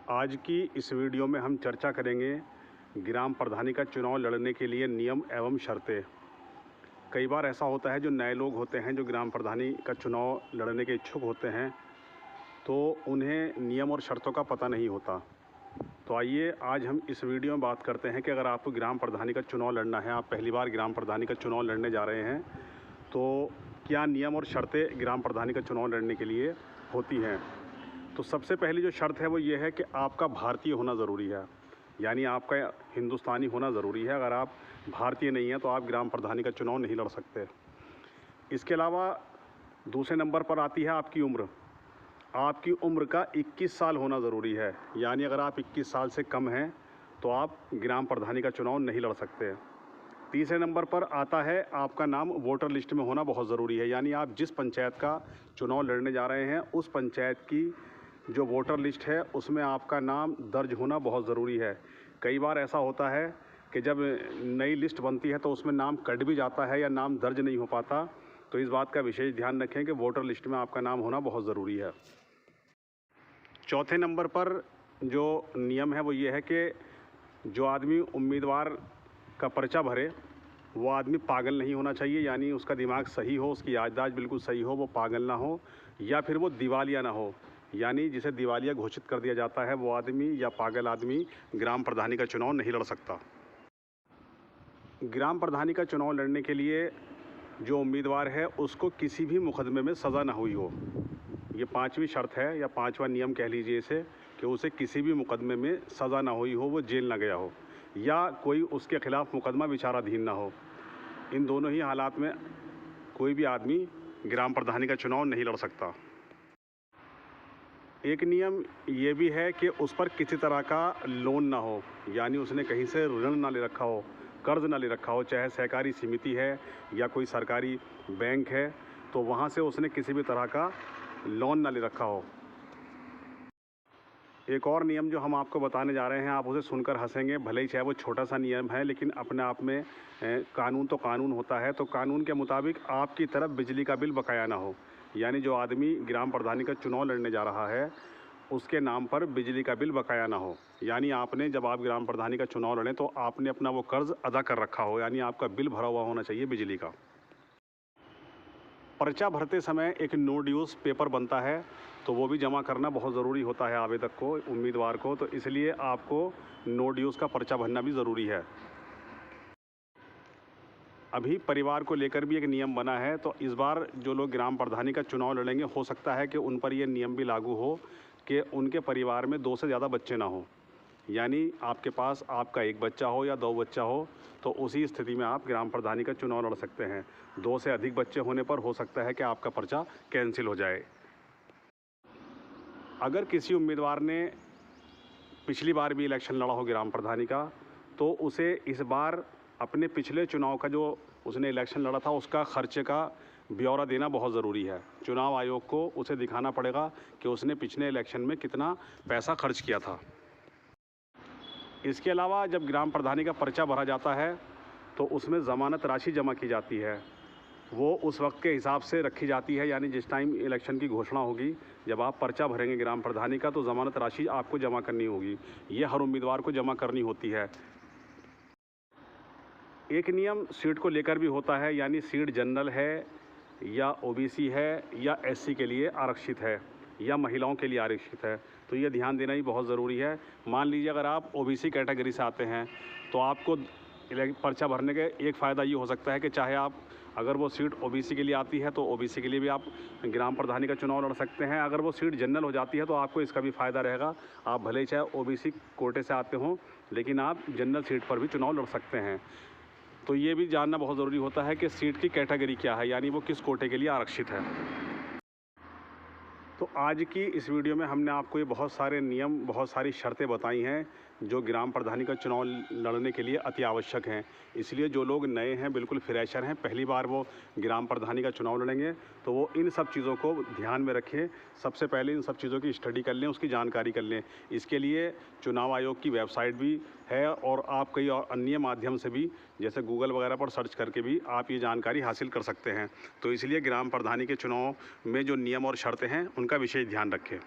आज की इस वीडियो में हम चर्चा करेंगे ग्राम प्रधानी का चुनाव लड़ने के लिए नियम एवं शर्तें। कई बार ऐसा होता है जो नए लोग होते हैं जो ग्राम प्रधानी का चुनाव लड़ने के इच्छुक होते हैं तो उन्हें नियम और शर्तों का पता नहीं होता। तो आइए आज हम इस वीडियो में बात करते हैं कि अगर आपको ग्राम प्रधानी का चुनाव लड़ना है, आप पहली बार ग्राम प्रधानी का चुनाव लड़ने जा रहे हैं, तो क्या नियम और शर्तें ग्राम प्रधानी का चुनाव लड़ने के लिए होती हैं। तो सबसे पहली जो शर्त है वो ये है कि आपका भारतीय होना ज़रूरी है, यानी आपका हिंदुस्तानी होना ज़रूरी है। अगर आप भारतीय नहीं हैं तो आप ग्राम प्रधानी का चुनाव नहीं लड़ सकते। इसके अलावा दूसरे नंबर पर आती है आपकी उम्र। आपकी उम्र का 21 साल होना ज़रूरी है, यानी अगर आप 21 साल से कम हैं तो आप ग्राम प्रधानी का चुनाव नहीं लड़ सकते। तीसरे नंबर पर आता है आपका नाम वोटर लिस्ट में होना बहुत ज़रूरी है, यानी आप जिस पंचायत का चुनाव लड़ने जा रहे हैं उस पंचायत की जो वोटर लिस्ट है उसमें आपका नाम दर्ज होना बहुत ज़रूरी है। कई बार ऐसा होता है कि जब नई लिस्ट बनती है तो उसमें नाम कट भी जाता है या नाम दर्ज नहीं हो पाता, तो इस बात का विशेष ध्यान रखें कि वोटर लिस्ट में आपका नाम होना बहुत ज़रूरी है। चौथे नंबर पर जो नियम है वो ये है कि जो आदमी उम्मीदवार का पर्चा भरे वो आदमी पागल नहीं होना चाहिए, यानी उसका दिमाग सही हो, उसकी याददाश्त बिल्कुल सही हो, वो पागल ना हो या फिर वो दिवालिया ना हो, यानी जिसे दिवालिया घोषित कर दिया जाता है वो आदमी या पागल आदमी ग्राम प्रधानी का चुनाव नहीं लड़ सकता। ग्राम प्रधानी का चुनाव लड़ने के लिए जो उम्मीदवार है उसको किसी भी मुकदमे में सज़ा ना हुई हो। ये पांचवी शर्त है या पांचवा नियम कह लीजिए इसे, कि उसे किसी भी मुकदमे में सज़ा ना हुई हो, वो जेल ना गया हो या कोई उसके खिलाफ़ मुकदमा विचाराधीन ना हो। इन दोनों ही हालात में कोई भी आदमी ग्राम प्रधानी का चुनाव नहीं लड़ सकता। एक नियम ये भी है कि उस पर किसी तरह का लोन ना हो, यानी उसने कहीं से ऋण ना ले रखा हो, कर्ज ना ले रखा हो, चाहे सहकारी समिति है या कोई सरकारी बैंक है, तो वहाँ से उसने किसी भी तरह का लोन ना ले रखा हो। एक और नियम जो हम आपको बताने जा रहे हैं, आप उसे सुनकर हंसेंगे, भले ही चाहे वो छोटा सा नियम है, लेकिन अपने आप में कानून तो कानून होता है। तो कानून के मुताबिक आपकी तरफ बिजली का बिल बकाया ना हो, यानी जो आदमी ग्राम प्रधानी का चुनाव लड़ने जा रहा है उसके नाम पर बिजली का बिल बकाया ना हो, यानी आपने जब आप ग्राम प्रधानी का चुनाव लड़ें तो आपने अपना वो कर्ज अदा कर रखा हो, यानी आपका बिल भरा हुआ होना चाहिए बिजली का। पर्चा भरते समय एक नो ड्यूज़ पेपर बनता है, तो वो भी जमा करना बहुत ज़रूरी होता है आवेदक को, उम्मीदवार को, तो इसलिए आपको नो ड्यूज़ का पर्चा भरना भी ज़रूरी है। अभी परिवार को लेकर भी एक नियम बना है, तो इस बार जो लोग ग्राम प्रधानी का चुनाव लड़ेंगे हो सकता है कि उन पर यह नियम भी लागू हो कि उनके परिवार में 2 से ज़्यादा बच्चे ना हो, यानी आपके पास आपका 1 बच्चा हो या 2 बच्चा हो, तो उसी स्थिति में आप ग्राम प्रधानी का चुनाव लड़ सकते हैं। 2 से अधिक बच्चे होने पर हो सकता है कि आपका पर्चा कैंसिल हो जाए। अगर किसी उम्मीदवार ने पिछली बार भी इलेक्शन लड़ा हो ग्राम प्रधानी का, तो उसे इस बार अपने पिछले चुनाव का जो उसने इलेक्शन लड़ा था उसका खर्चे का ब्यौरा देना बहुत ज़रूरी है। चुनाव आयोग को उसे दिखाना पड़ेगा कि उसने पिछले इलेक्शन में कितना पैसा खर्च किया था। इसके अलावा जब ग्राम प्रधानी का पर्चा भरा जाता है तो उसमें ज़मानत राशि जमा की जाती है, वो उस वक्त के हिसाब से रखी जाती है, यानी जिस टाइम इलेक्शन की घोषणा होगी, जब आप पर्चा भरेंगे ग्राम प्रधानी का तो ज़मानत राशि आपको जमा करनी होगी। ये हर उम्मीदवार को जमा करनी होती है। एक नियम सीट को लेकर भी होता है, यानी सीट जनरल है या ओबीसी है या एससी के लिए आरक्षित है या महिलाओं के लिए आरक्षित है, तो ये ध्यान देना ही बहुत ज़रूरी है। मान लीजिए अगर आप ओबीसी कैटेगरी से आते हैं तो आपको पर्चा भरने के एक फ़ायदा ये हो सकता है कि चाहे आप अगर वो सीट ओबीसी के लिए आती है तो ओबीसी के लिए भी आप ग्राम प्रधानी का चुनाव लड़ सकते हैं। अगर वो सीट जनरल हो जाती है तो आपको इसका भी फ़ायदा रहेगा, आप भले ही चाहे ओबीसी कोटे से आते हों लेकिन आप जनरल सीट पर भी चुनाव लड़ सकते हैं। तो ये भी जानना बहुत ज़रूरी होता है कि सीट की कैटेगरी क्या है, यानी वो किस कोटे के लिए आरक्षित है। तो आज की इस वीडियो में हमने आपको ये बहुत सारे नियम, बहुत सारी शर्तें बताई हैं जो ग्राम प्रधानी का चुनाव लड़ने के लिए अति आवश्यक हैं। इसलिए जो लोग नए हैं, बिल्कुल फ्रेशर हैं, पहली बार वो ग्राम प्रधानी का चुनाव लड़ेंगे, तो वो इन सब चीज़ों को ध्यान में रखें। सबसे पहले इन सब चीज़ों की स्टडी कर लें, उसकी जानकारी कर लें। इसके लिए चुनाव आयोग की वेबसाइट भी है और आप कई और अन्य माध्यम से भी जैसे गूगल वगैरह पर सर्च करके भी आप ये जानकारी हासिल कर सकते हैं। तो इसलिए ग्राम प्रधानी के चुनाव में जो नियम और शर्तें हैं उनका विशेष ध्यान रखें।